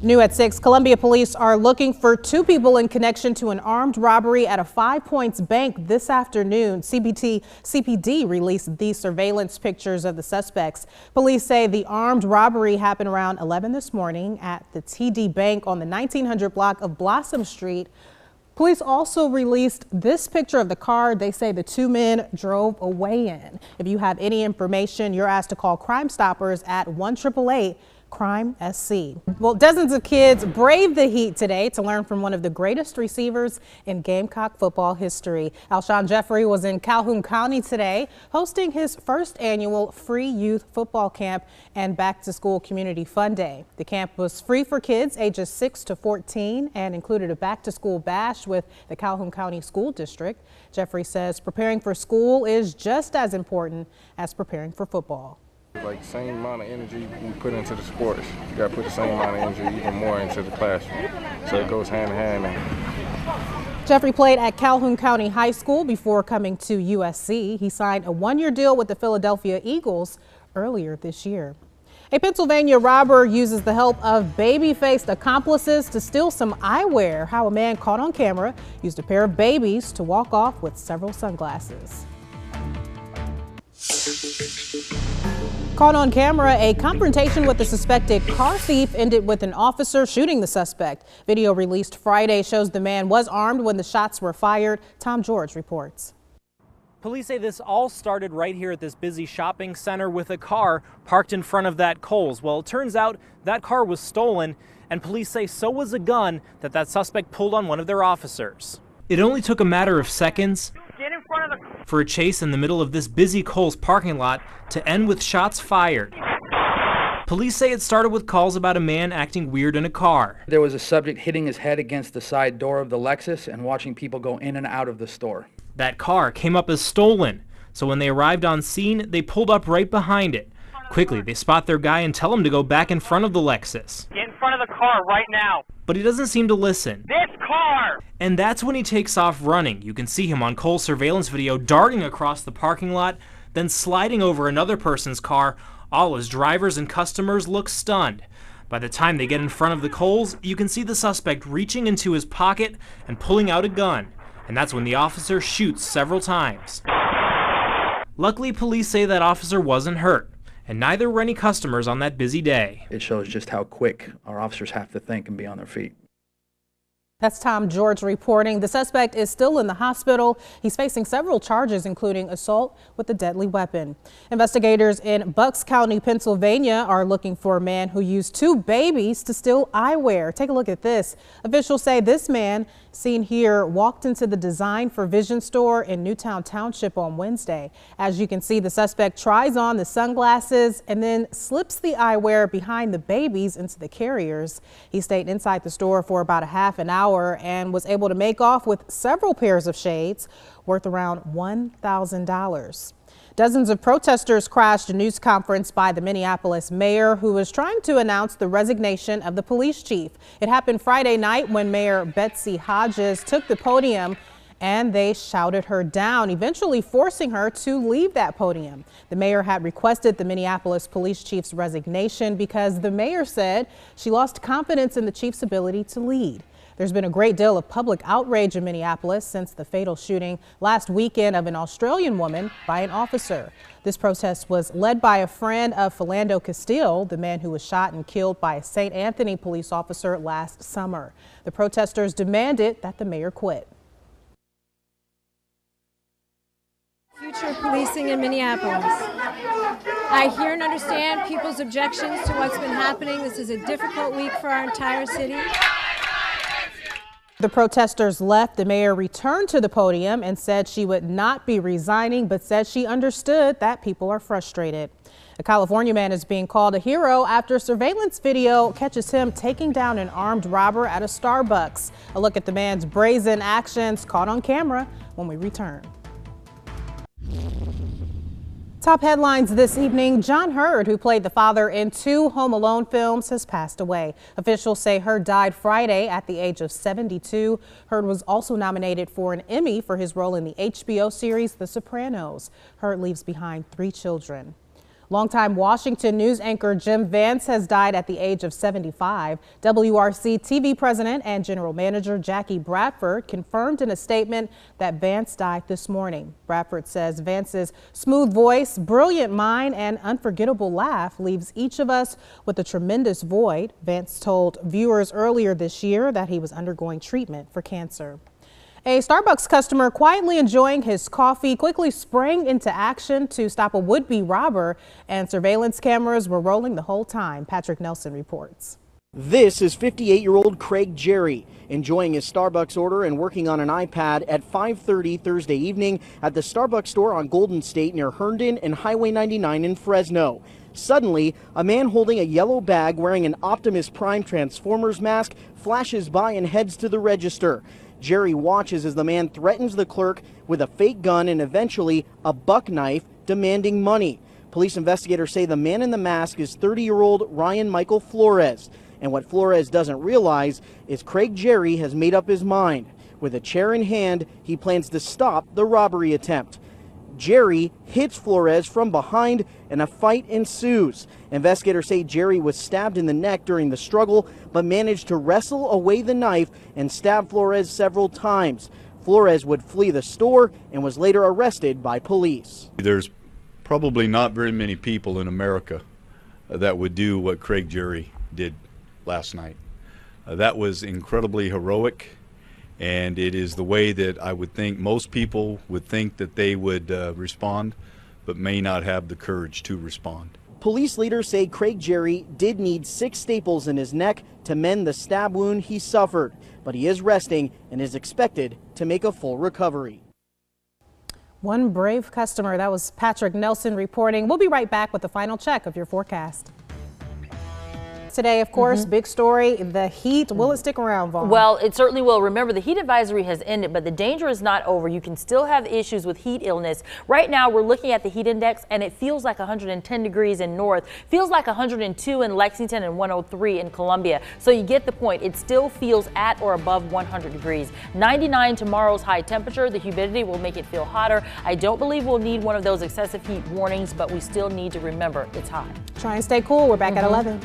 New at 6, Columbia police are looking for 2 people in connection to an armed robbery at a 5 Points bank this afternoon. CPD released these surveillance pictures of the suspects. Police say the armed robbery happened around 11 this morning at the TD Bank on the 1900 block of Blossom Street. Police also released this picture of the car they say the 2 men drove away in. If you have any information, you're asked to call Crime Stoppers at 1-888-CRIME-SC. Well, dozens of kids braved the heat today to learn from one of the greatest receivers in Gamecock football history. Alshon Jeffrey was in Calhoun County today, hosting his first annual free youth football camp and back to school community fun day. The camp was free for kids ages 6 to 14 and included a back to school bash with the Calhoun County School District. Jeffrey says preparing for school is just as important as preparing for football. Like the same amount of energy we put into the sports, you got to put the same amount of energy, even more, into the classroom. So it goes hand in hand. Jeffrey played at Calhoun County High School before coming to USC. He signed a 1-year deal with the Philadelphia Eagles earlier this year. A Pennsylvania robber uses the help of baby-faced accomplices to steal some eyewear. How a man caught on camera used a pair of babies to walk off with several sunglasses. Caught on camera, a confrontation with the suspected car thief ended with an officer shooting the suspect. Video released Friday shows the man was armed when the shots were fired. Tom George reports. Police say this all started right here at this busy shopping center with a car parked in front of that Kohl's. Well, it turns out that car was stolen, and police say so was a gun that suspect pulled on one of their officers. It only took a matter of seconds for a chase in the middle of this busy Kohl's parking lot to end with shots fired. Police say it started with calls about a man acting weird in a car. There was a subject hitting his head against the side door of the Lexus and watching people go in and out of the store. That car came up as stolen, so when they arrived on scene, they pulled up right behind it. Quickly, they spot their guy and tell him to go back in front of the Lexus. Get in front of the car right now. But he doesn't seem to listen. This car! And that's when he takes off running. You can see him on Kohl's surveillance video darting across the parking lot, then sliding over another person's car, all as drivers and customers look stunned. By the time they get in front of the Kohl's, you can see the suspect reaching into his pocket and pulling out a gun. And that's when the officer shoots several times. Luckily, police say that officer wasn't hurt, and neither were any customers on that busy day. It shows just how quick our officers have to think and be on their feet. That's Tom George reporting. The suspect is still in the hospital. He's facing several charges, including assault with a deadly weapon. Investigators in Bucks County, Pennsylvania are looking for a man who used 2 babies to steal eyewear. Take a look at this. Officials say this man, seen here, walked into the Design for Vision store in Newtown Township on Wednesday. As you can see, the suspect tries on the sunglasses and then slips the eyewear behind the babies into the carriers. He stayed inside the store for about a half an hour and was able to make off with several pairs of shades worth around $1,000. Dozens of protesters crashed a news conference by the Minneapolis mayor, who was trying to announce the resignation of the police chief. It happened Friday night when Mayor Betsy Hodges took the podium and they shouted her down, eventually forcing her to leave that podium. The mayor had requested the Minneapolis police chief's resignation because the mayor said she lost confidence in the chief's ability to lead. There's been a great deal of public outrage in Minneapolis since the fatal shooting last weekend of an Australian woman by an officer. This protest was led by a friend of Philando Castile, the man who was shot and killed by a St. Anthony police officer last summer. The protesters demanded that the mayor quit. Future of policing in Minneapolis. I hear and understand people's objections to what's been happening. This is a difficult week for our entire city. The protesters left. The mayor returned to the podium and said she would not be resigning, but said she understood that people are frustrated. A California man is being called a hero after surveillance video catches him taking down an armed robber at a Starbucks. A look at the man's brazen actions caught on camera when we return. Top headlines this evening. John Hurd, who played the father in 2 Home Alone films, has passed away. Officials say Hurd died Friday at the age of 72. Hurd was also nominated for an Emmy for his role in the HBO series The Sopranos. Hurd leaves behind 3 children. Longtime Washington news anchor Jim Vance has died at the age of 75. WRC TV president and general manager Jackie Bradford confirmed in a statement that Vance died this morning. Bradford says Vance's smooth voice, brilliant mind, and unforgettable laugh leaves each of us with a tremendous void. Vance told viewers earlier this year that he was undergoing treatment for cancer. A Starbucks customer quietly enjoying his coffee quickly sprang into action to stop a would-be robber, and surveillance cameras were rolling the whole time. Patrick Nelson reports. This is 58-year-old Craig Jerry enjoying his Starbucks order and working on an iPad at 5:30 Thursday evening at the Starbucks store on Golden State near Herndon and Highway 99 in Fresno. Suddenly, a man holding a yellow bag wearing an Optimus Prime Transformers mask flashes by and heads to the register. Jerry watches as the man threatens the clerk with a fake gun and eventually a buck knife, demanding money. Police investigators say the man in the mask is 30-year-old Ryan Michael Flores. And what Flores doesn't realize is Craig Jerry has made up his mind. With a chair in hand, he plans to stop the robbery attempt. Jerry hits Flores from behind and a fight ensues. Investigators say Jerry was stabbed in the neck during the struggle, but managed to wrestle away the knife and stab Flores several times. Flores would flee the store and was later arrested by police. There's probably not very many people in America that would do what Craig Jerry did last night. That was incredibly heroic. And it is the way that I would think most people would think that they would respond, but may not have the courage to respond. Police leaders say Craig Jerry did need 6 staples in his neck to mend the stab wound he suffered, but he is resting and is expected to make a full recovery. One brave customer. That was Patrick Nelson reporting. We'll be right back with the final check of your forecast. Today, of course, big story, the heat. Will it stick around, Vaughn? Well, it certainly will. Remember, the heat advisory has ended, but the danger is not over. You can still have issues with heat illness. Right now, we're looking at the heat index, and it feels like 110 degrees in North, feels like 102 in Lexington and 103 in Columbia. So you get the point. It still feels at or above 100 degrees. 99 tomorrow's high temperature. The humidity will make it feel hotter. I don't believe we'll need one of those excessive heat warnings, but we still need to remember it's hot. Try and stay cool. We're back at 11.